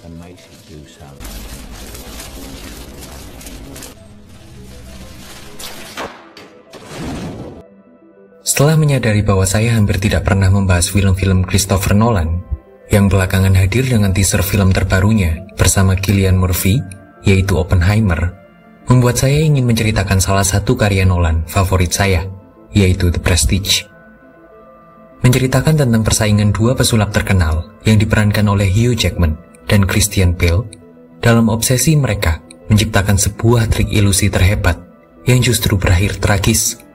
and makes it do something. Setelah menyadari bahwa saya hampir tidak pernah membahas film-film Christopher Nolan, yang belakangan hadir dengan teaser film terbarunya bersama Cillian Murphy, yaitu Oppenheimer, membuat saya ingin menceritakan salah satu karya Nolan favorit saya, yaitu The Prestige. Menceritakan tentang persaingan dua pesulap terkenal yang diperankan oleh Hugh Jackman dan Christian Bale dalam obsesi mereka menciptakan sebuah trik ilusi terhebat yang justru berakhir tragis.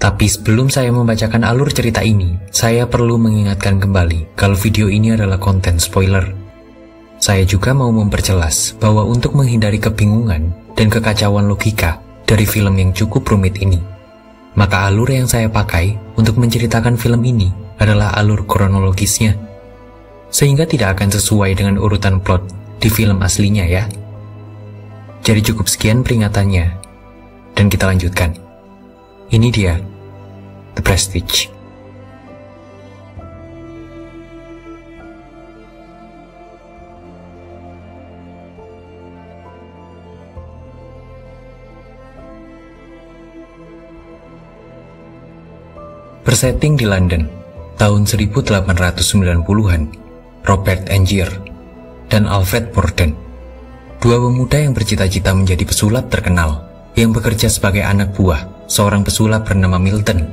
Tapi sebelum saya membacakan alur cerita ini, saya perlu mengingatkan kembali kalau video ini adalah konten spoiler. Saya juga mau memperjelas bahwa untuk menghindari kebingungan dan kekacauan logika dari film yang cukup rumit ini, maka alur yang saya pakai untuk menceritakan film ini adalah alur kronologisnya, sehingga tidak akan sesuai dengan urutan plot di film aslinya ya. Jadi cukup sekian peringatannya, dan kita lanjutkan. Ini dia, The Prestige. Bersetting di London, tahun 1890-an, Robert Angier dan Alfred Borden, dua pemuda yang bercita-cita menjadi pesulap terkenal, yang bekerja sebagai anak buah seorang pesulap bernama Milton,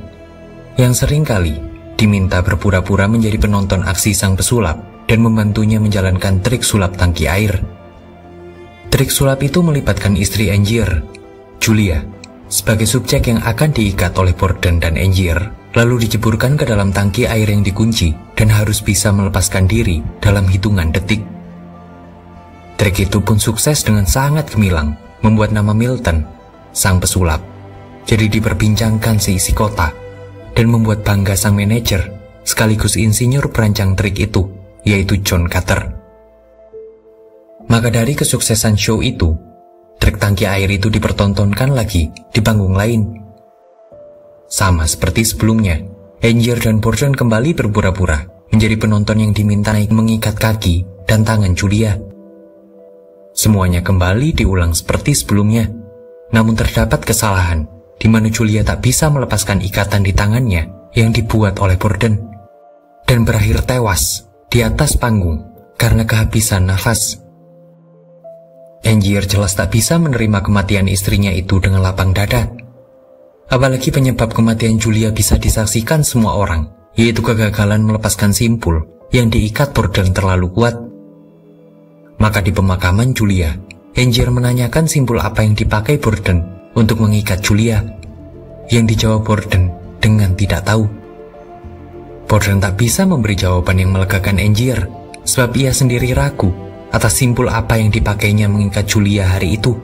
yang seringkali diminta berpura-pura menjadi penonton aksi sang pesulap dan membantunya menjalankan trik sulap tangki air. Trik sulap itu melibatkan istri Angier, Julia, sebagai subjek yang akan diikat oleh Borden dan Angier, lalu diceburkan ke dalam tangki air yang dikunci dan harus bisa melepaskan diri dalam hitungan detik. Trik itu pun sukses dengan sangat gemilang, membuat nama Milton, sang pesulap, jadi diperbincangkan seisi kota, dan membuat bangga sang manajer sekaligus insinyur perancang trik itu, yaitu John Carter. Maka dari kesuksesan show itu, trik tangki air itu dipertontonkan lagi di panggung lain. Sama seperti sebelumnya, Angier dan Borden kembali berpura-pura menjadi penonton yang diminta naik mengikat kaki dan tangan Julia. Semuanya kembali diulang seperti sebelumnya, namun terdapat kesalahan di mana Julia tak bisa melepaskan ikatan di tangannya yang dibuat oleh Borden, dan berakhir tewas di atas panggung karena kehabisan nafas. Angier jelas tak bisa menerima kematian istrinya itu dengan lapang dada. Apalagi penyebab kematian Julia bisa disaksikan semua orang, yaitu kegagalan melepaskan simpul yang diikat Borden terlalu kuat. Maka di pemakaman Julia, Angier menanyakan simpul apa yang dipakai Borden untuk mengikat Julia, yang dijawab Borden dengan tidak tahu. Borden tak bisa memberi jawaban yang melegakan Angier, sebab ia sendiri ragu atas simpul apa yang dipakainya mengikat Julia hari itu,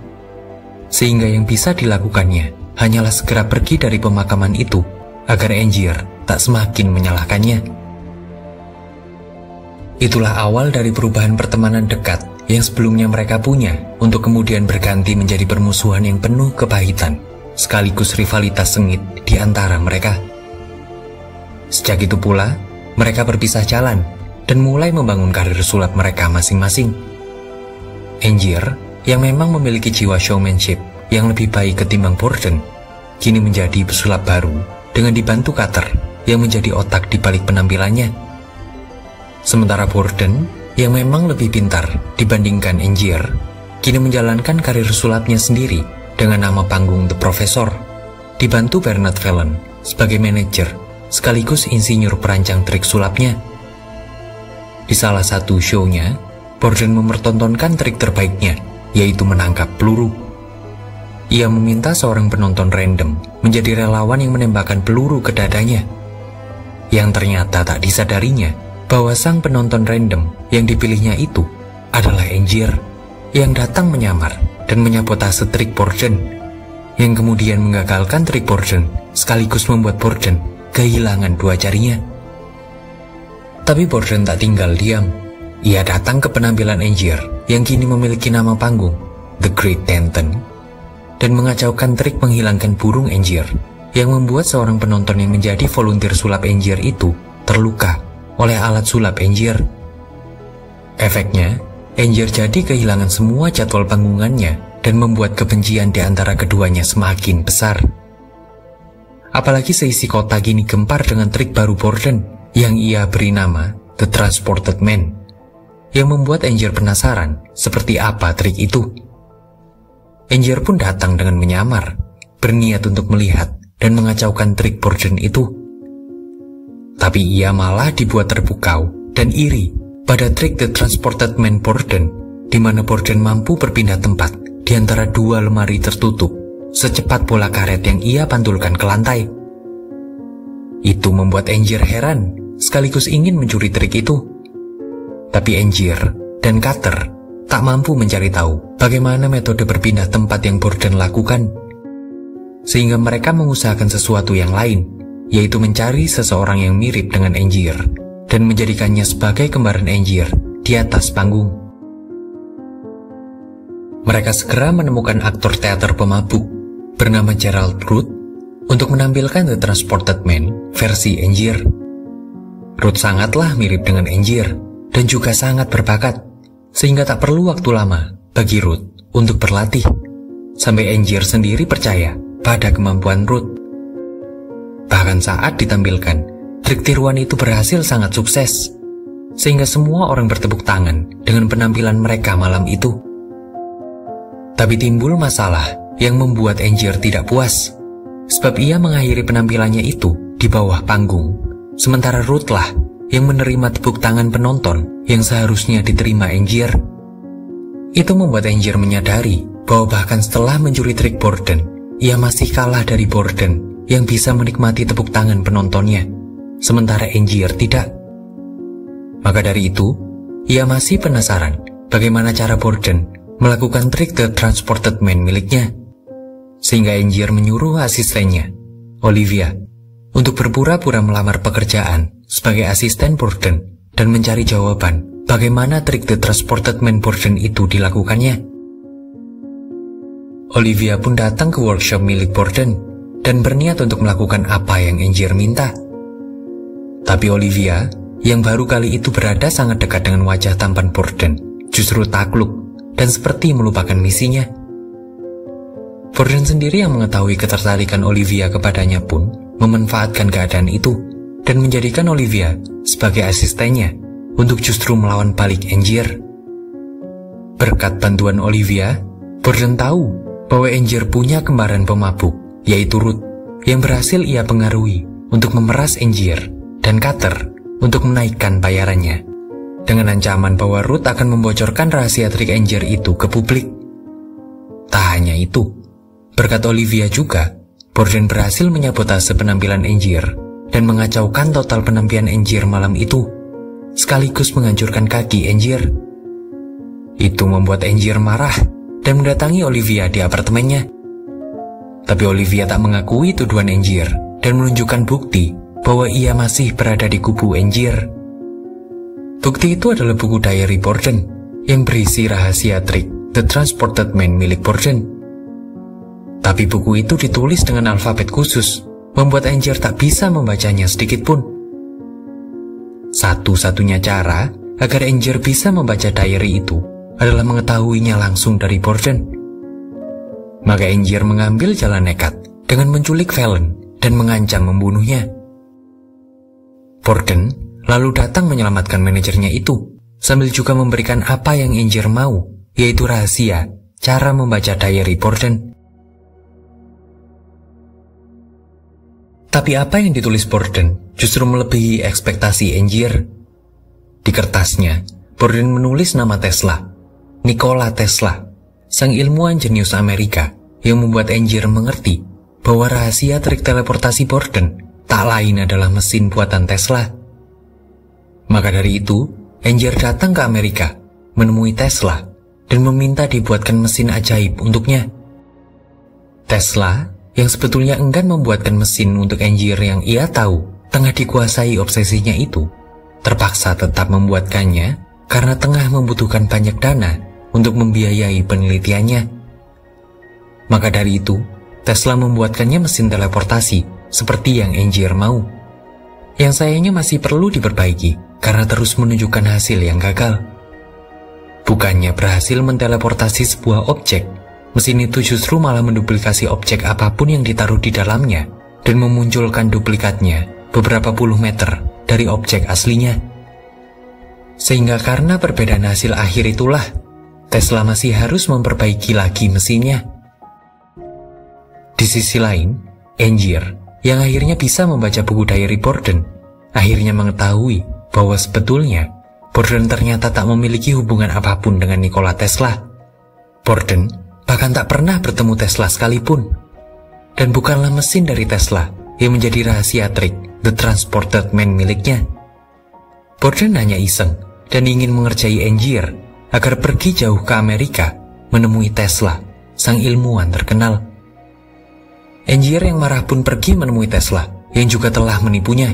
sehingga yang bisa dilakukannya hanyalah segera pergi dari pemakaman itu agar Angier tak semakin menyalahkannya. Itulah awal dari perubahan pertemanan dekat yang sebelumnya mereka punya untuk kemudian berganti menjadi permusuhan yang penuh kepahitan sekaligus rivalitas sengit di antara mereka. Sejak itu pula, mereka berpisah jalan dan mulai membangun karir sulap mereka masing-masing. Angier, yang memang memiliki jiwa showmanship yang lebih baik ketimbang Borden, kini menjadi pesulap baru dengan dibantu Carter yang menjadi otak di balik penampilannya. Sementara Borden, yang memang lebih pintar dibandingkan Angier, kini menjalankan karir sulapnya sendiri dengan nama panggung The Professor, dibantu Bernard Fallon sebagai manajer sekaligus insinyur perancang trik sulapnya. Di salah satu show-nya, Borden mempertontonkan trik terbaiknya, yaitu menangkap peluru. Ia meminta seorang penonton random menjadi relawan yang menembakkan peluru ke dadanya, yang ternyata tak disadarinya bahwa sang penonton random yang dipilihnya itu adalah Angier, yang datang menyamar dan menyabotase trik Borden, yang kemudian menggagalkan trik Borden sekaligus membuat Borden kehilangan dua jarinya. Tapi Borden tak tinggal diam. Ia datang ke penampilan Angier yang kini memiliki nama panggung The Great Danton dan mengacaukan trik menghilangkan burung Angier, yang membuat seorang penonton yang menjadi volunteer sulap Angier itu terluka oleh alat sulap Angier. Efeknya, Angier jadi kehilangan semua jadwal panggungannya dan membuat kebencian di antara keduanya semakin besar. Apalagi seisi kota kini gempar dengan trik baru Borden yang ia beri nama The Transported Man, yang membuat Angier penasaran seperti apa trik itu. Angier pun datang dengan menyamar, berniat untuk melihat dan mengacaukan trik Borden itu. Tapi ia malah dibuat terpukau dan iri pada trik The Transported Man Borden, di mana Borden mampu berpindah tempat di antara dua lemari tertutup secepat bola karet yang ia pantulkan ke lantai. Itu membuat Angier heran sekaligus ingin mencuri trik itu. Tapi Angier dan Cutter tak mampu mencari tahu bagaimana metode berpindah tempat yang Borden lakukan, sehingga mereka mengusahakan sesuatu yang lain, yaitu mencari seseorang yang mirip dengan Angier dan menjadikannya sebagai kembaran Angier di atas panggung. Mereka segera menemukan aktor teater pemabuk bernama Gerald Ruth untuk menampilkan The Transported Man versi Angier. Ruth sangatlah mirip dengan Angier dan juga sangat berbakat, sehingga tak perlu waktu lama bagi Ruth untuk berlatih, sampai Angier sendiri percaya pada kemampuan Ruth. Bahkan saat ditampilkan, trik tiruan itu berhasil sangat sukses, sehingga semua orang bertepuk tangan dengan penampilan mereka malam itu. Tapi timbul masalah yang membuat Angier tidak puas, sebab ia mengakhiri penampilannya itu di bawah panggung, sementara Ruth lah yang menerima tepuk tangan penonton yang seharusnya diterima Angier. Itu membuat Angier menyadari bahwa bahkan setelah mencuri trik Borden, ia masih kalah dari Borden yang bisa menikmati tepuk tangan penontonnya, sementara Angier tidak. Maka dari itu, ia masih penasaran bagaimana cara Borden melakukan trik The Transported Man miliknya, sehingga Angier menyuruh asistennya, Olivia, untuk berpura-pura melamar pekerjaan sebagai asisten Borden dan mencari jawaban bagaimana trik The Transported Man Borden itu dilakukannya. Olivia pun datang ke workshop milik Borden dan berniat untuk melakukan apa yang Angier minta. Tapi Olivia, yang baru kali itu berada sangat dekat dengan wajah tampan Borden, justru takluk dan seperti melupakan misinya. Borden sendiri yang mengetahui ketertarikan Olivia kepadanya pun memanfaatkan keadaan itu dan menjadikan Olivia sebagai asistennya untuk justru melawan balik Angier. Berkat bantuan Olivia, Borden tahu bahwa Angier punya kembaran pemabuk, yaitu Ruth, yang berhasil ia pengaruhi untuk memeras Angier dan Cutter untuk menaikkan bayarannya, dengan ancaman bahwa Ruth akan membocorkan rahasia trik Angier itu ke publik. Tak hanya itu, berkat Olivia juga, Borden berhasil menyabotase penampilan Angier dan mengacaukan total penampilan Angier malam itu, sekaligus menghancurkan kaki Angier. Itu membuat Angier marah dan mendatangi Olivia di apartemennya. Tapi Olivia tak mengakui tuduhan Angier dan menunjukkan bukti bahwa ia masih berada di kubu Angier. Bukti itu adalah buku diary Borden yang berisi rahasia trik The Transported Man milik Borden. Tapi buku itu ditulis dengan alfabet khusus, membuat Angier tak bisa membacanya sedikit pun. Satu-satunya cara agar Angier bisa membaca diary itu adalah mengetahuinya langsung dari Borden. Maka Angier mengambil jalan nekat dengan menculik Fallon dan mengancam membunuhnya. Borden lalu datang menyelamatkan manajernya itu, sambil juga memberikan apa yang Angier mau, yaitu rahasia cara membaca diary Borden. Tapi apa yang ditulis Borden justru melebihi ekspektasi Angier. Di kertasnya, Borden menulis nama Tesla, Nikola Tesla, sang ilmuwan jenius Amerika yang membuat Angier mengerti bahwa rahasia trik teleportasi Borden tak lain adalah mesin buatan Tesla. Maka dari itu, Angier datang ke Amerika, menemui Tesla, dan meminta dibuatkan mesin ajaib untuknya. Tesla, yang sebetulnya enggan membuatkan mesin untuk Angier yang ia tahu tengah dikuasai obsesinya itu, terpaksa tetap membuatkannya karena tengah membutuhkan banyak dana untuk membiayai penelitiannya. Maka dari itu, Tesla membuatkannya mesin teleportasi seperti yang Angier mau, yang sayangnya masih perlu diperbaiki karena terus menunjukkan hasil yang gagal. Bukannya berhasil menteleportasi sebuah objek, mesin itu justru malah menduplikasi objek apapun yang ditaruh di dalamnya dan memunculkan duplikatnya beberapa puluh meter dari objek aslinya. Sehingga karena perbedaan hasil akhir itulah, Tesla masih harus memperbaiki lagi mesinnya. Di sisi lain, Angier yang akhirnya bisa membaca buku diary Borden akhirnya mengetahui bahwa sebetulnya Borden ternyata tak memiliki hubungan apapun dengan Nikola Tesla. Borden bahkan tak pernah bertemu Tesla sekalipun. Dan bukanlah mesin dari Tesla yang menjadi rahasia trik The Transported Man miliknya. Borden hanya iseng dan ingin mengerjai Angier agar pergi jauh ke Amerika menemui Tesla, sang ilmuwan terkenal. Angier yang marah pun pergi menemui Tesla yang juga telah menipunya,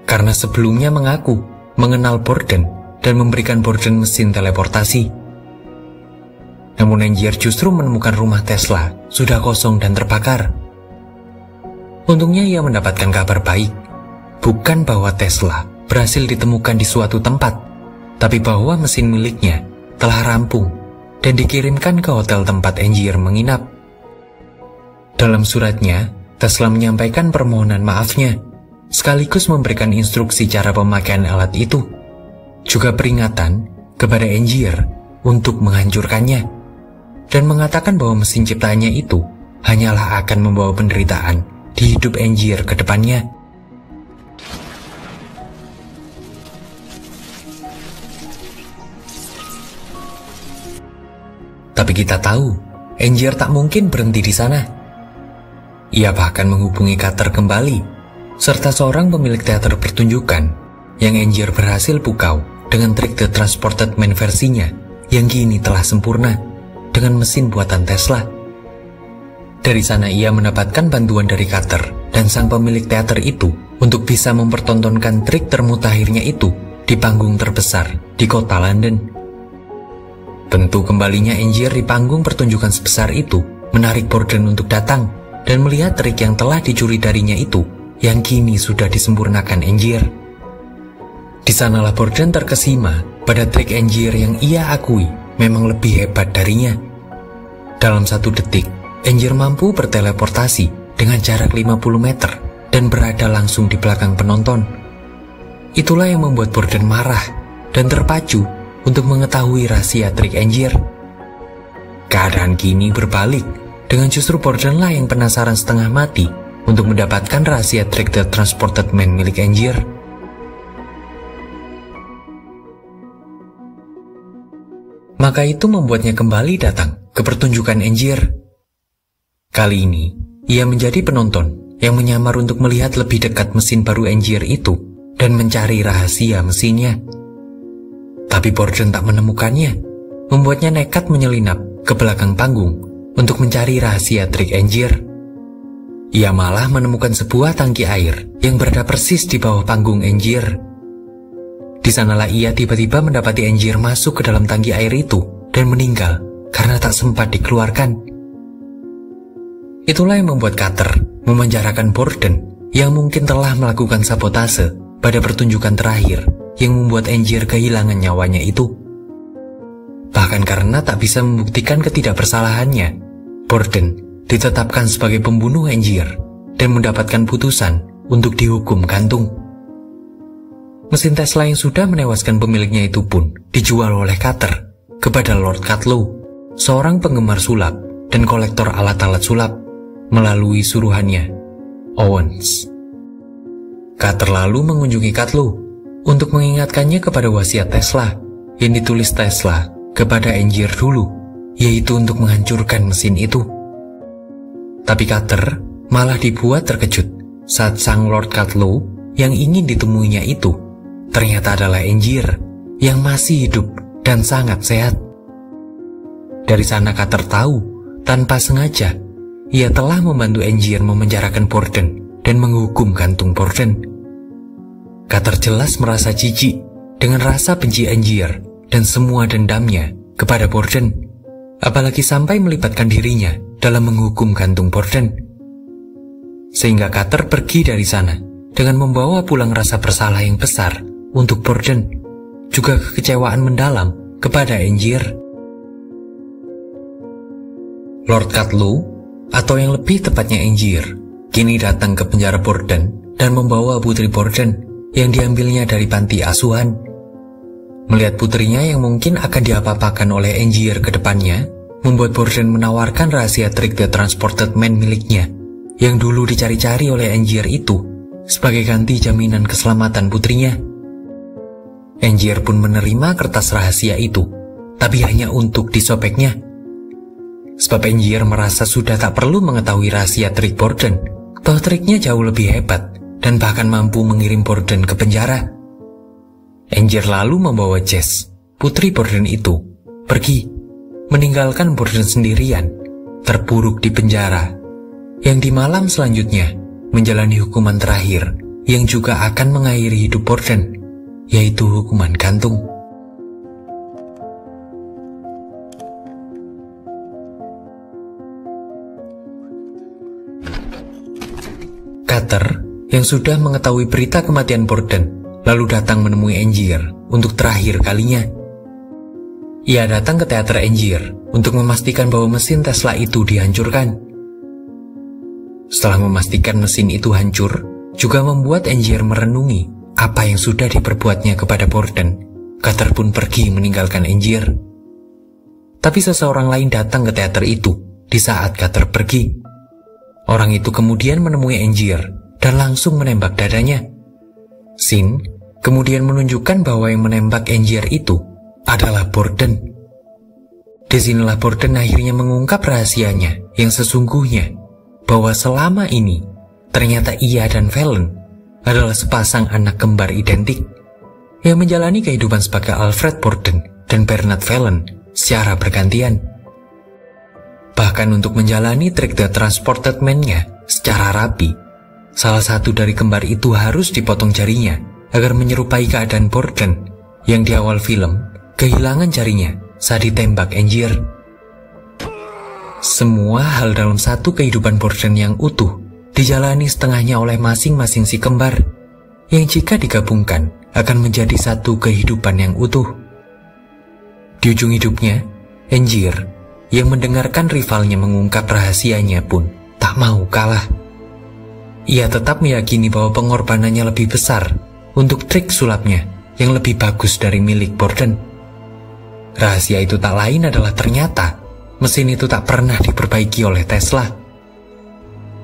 karena sebelumnya mengaku mengenal Borden dan memberikan Borden mesin teleportasi. Namun Angier justru menemukan rumah Tesla sudah kosong dan terbakar. Untungnya ia mendapatkan kabar baik, bukan bahwa Tesla berhasil ditemukan di suatu tempat, tapi bahwa mesin miliknya telah rampung dan dikirimkan ke hotel tempat Angier menginap. Dalam suratnya, Tesla menyampaikan permohonan maafnya, sekaligus memberikan instruksi cara pemakaian alat itu, juga peringatan kepada Angier untuk menghancurkannya, dan mengatakan bahwa mesin ciptaannya itu hanyalah akan membawa penderitaan di hidup Angier ke depannya. Tapi kita tahu, Angier tak mungkin berhenti di sana. Ia bahkan menghubungi Carter kembali, serta seorang pemilik teater pertunjukan yang Angier berhasil pukau dengan trik The Transported Man versinya yang kini telah sempurna dengan mesin buatan Tesla. Dari sana ia mendapatkan bantuan dari Carter dan sang pemilik teater itu untuk bisa mempertontonkan trik termutakhirnya itu di panggung terbesar di kota London. Tentu kembalinya Angier di panggung pertunjukan sebesar itu menarik Borden untuk datang dan melihat trik yang telah dicuri darinya itu yang kini sudah disempurnakan Angier. Di sanalah Borden terkesima pada trik Angier yang ia akui memang lebih hebat darinya. Dalam 1 detik, Angier mampu berteleportasi dengan jarak 50 meter dan berada langsung di belakang penonton. Itulah yang membuat Borden marah dan terpacu untuk mengetahui rahasia trik Angier. Keadaan kini berbalik, dengan justru Bordenlah yang penasaran setengah mati untuk mendapatkan rahasia trik The Transported Man milik Angier. Maka itu membuatnya kembali datang ke pertunjukan Angier. Kali ini, ia menjadi penonton yang menyamar untuk melihat lebih dekat mesin baru Angier itu dan mencari rahasia mesinnya. Tapi Borden tak menemukannya, membuatnya nekat menyelinap ke belakang panggung untuk mencari rahasia trik Angier. Ia malah menemukan sebuah tangki air yang berada persis di bawah panggung Angier. Di sanalah ia tiba-tiba mendapati Angier masuk ke dalam tangki air itu dan meninggal karena tak sempat dikeluarkan. Itulah yang membuat Carter memenjarakan Borden yang mungkin telah melakukan sabotase pada pertunjukan terakhir yang membuat Angier kehilangan nyawanya itu. Bahkan karena tak bisa membuktikan ketidakbersalahannya, Borden ditetapkan sebagai pembunuh Angier dan mendapatkan putusan untuk dihukum gantung. Mesin Tesla yang sudah menewaskan pemiliknya itu pun dijual oleh Carter kepada Lord Cutlow, seorang penggemar sulap dan kolektor alat-alat sulap, melalui suruhannya, Owens. Carter lalu mengunjungi Cutlow untuk mengingatkannya kepada wasiat Tesla yang ditulis Tesla kepada Angier dulu, yaitu untuk menghancurkan mesin itu. Tapi Carter malah dibuat terkejut saat sang Lord Cutlow yang ingin ditemuinya itu ternyata adalah Angier yang masih hidup dan sangat sehat. Dari sana Carter tahu, tanpa sengaja, ia telah membantu Angier memenjarakan Borden dan menghukum gantung Borden. Carter jelas merasa jijik dengan rasa benci Angier dan semua dendamnya kepada Borden, apalagi sampai melibatkan dirinya dalam menghukum gantung Borden. Sehingga Carter pergi dari sana dengan membawa pulang rasa bersalah yang besar untuk Borden, juga kekecewaan mendalam kepada Angier. Lord Cutlow, atau yang lebih tepatnya Angier, kini datang ke penjara Borden dan membawa putri Borden yang diambilnya dari panti asuhan. Melihat putrinya yang mungkin akan diapa-apakan oleh Angier ke depannya, membuat Borden menawarkan rahasia trik The Transported Man miliknya, yang dulu dicari-cari oleh Angier itu, sebagai ganti jaminan keselamatan putrinya. Angier pun menerima kertas rahasia itu, tapi hanya untuk disobeknya. Sebab Angier merasa sudah tak perlu mengetahui rahasia trik Borden, toh triknya jauh lebih hebat, dan bahkan mampu mengirim Borden ke penjara. Angier lalu membawa Jess, putri Borden itu, pergi, meninggalkan Borden sendirian, terpuruk di penjara, yang di malam selanjutnya menjalani hukuman terakhir yang juga akan mengakhiri hidup Borden, yaitu hukuman gantung. Cutter, yang sudah mengetahui berita kematian Borden, lalu datang menemui Angier untuk terakhir kalinya. Ia datang ke teater Angier untuk memastikan bahwa mesin Tesla itu dihancurkan. Setelah memastikan mesin itu hancur, juga membuat Angier merenungi apa yang sudah diperbuatnya kepada Borden. Cutter pun pergi meninggalkan Angier. Tapi seseorang lain datang ke teater itu di saat Cutter pergi. Orang itu kemudian menemui Angier dan langsung menembak dadanya. Scene kemudian menunjukkan bahwa yang menembak Angier itu adalah Borden. Disinilah Borden akhirnya mengungkap rahasianya yang sesungguhnya, bahwa selama ini ternyata ia dan Fallon adalah sepasang anak kembar identik yang menjalani kehidupan sebagai Alfred Borden dan Bernard Fallon secara bergantian. Bahkan untuk menjalani trik The Transported Man-nya secara rapi, salah satu dari kembar itu harus dipotong jarinya agar menyerupai keadaan Borden yang di awal film kehilangan jarinya saat ditembak Angier. Semua hal dalam satu kehidupan Borden yang utuh dijalani setengahnya oleh masing-masing si kembar, yang jika digabungkan akan menjadi satu kehidupan yang utuh. Di ujung hidupnya, Angier yang mendengarkan rivalnya mengungkap rahasianya pun tak mau kalah. Ia tetap meyakini bahwa pengorbanannya lebih besar untuk trik sulapnya yang lebih bagus dari milik Borden. Rahasia itu tak lain adalah ternyata mesin itu tak pernah diperbaiki oleh Tesla.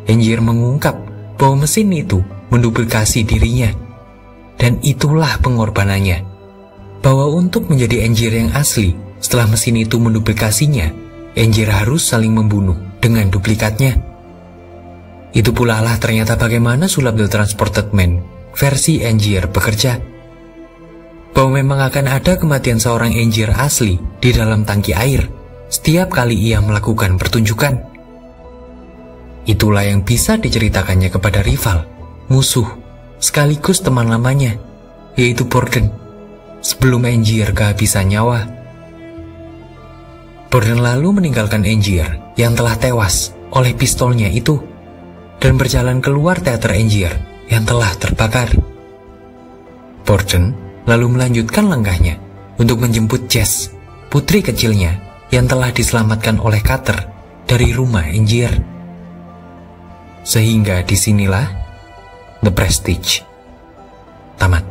Angier mengungkap bahwa mesin itu menduplikasi dirinya, dan itulah pengorbanannya. Bahwa untuk menjadi Angier yang asli, setelah mesin itu menduplikasinya, Angier harus saling membunuh dengan duplikatnya. Itu pula lah ternyata bagaimana sulap The Transported Man versi Angier bekerja. Bahwa memang akan ada kematian seorang Angier asli di dalam tangki air setiap kali ia melakukan pertunjukan. Itulah yang bisa diceritakannya kepada rival, musuh, sekaligus teman lamanya, yaitu Borden, sebelum Angier kehabisan nyawa. Borden lalu meninggalkan Angier yang telah tewas oleh pistolnya itu, dan berjalan keluar teater Angier yang telah terbakar. Borden lalu melanjutkan langkahnya untuk menjemput Jess, putri kecilnya yang telah diselamatkan oleh Cutter dari rumah Angier. Sehingga disinilah The Prestige tamat.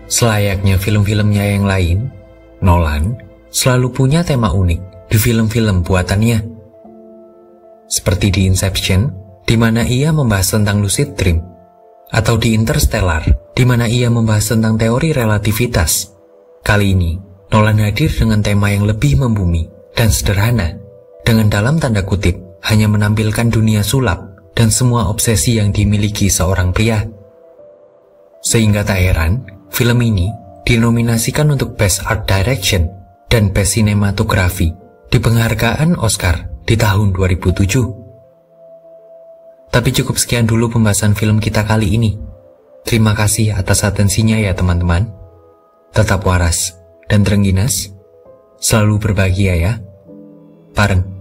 Selayaknya film-filmnya yang lain, Nolan selalu punya tema unik di film-film buatannya. Seperti di Inception, di mana ia membahas tentang lucid dream, atau di Interstellar, di mana ia membahas tentang teori relativitas. Kali ini, Nolan hadir dengan tema yang lebih membumi dan sederhana, dengan dalam tanda kutip hanya menampilkan dunia sulap dan semua obsesi yang dimiliki seorang pria. Sehingga tak heran, film ini dinominasikan untuk Best Art Direction dan Best Cinematography di penghargaan Oscar di tahun 2007. Tapi cukup sekian dulu pembahasan film kita kali ini. Terima kasih atas atensinya ya teman-teman. Tetap waras dan terengginas. Selalu berbahagia ya. Bareng.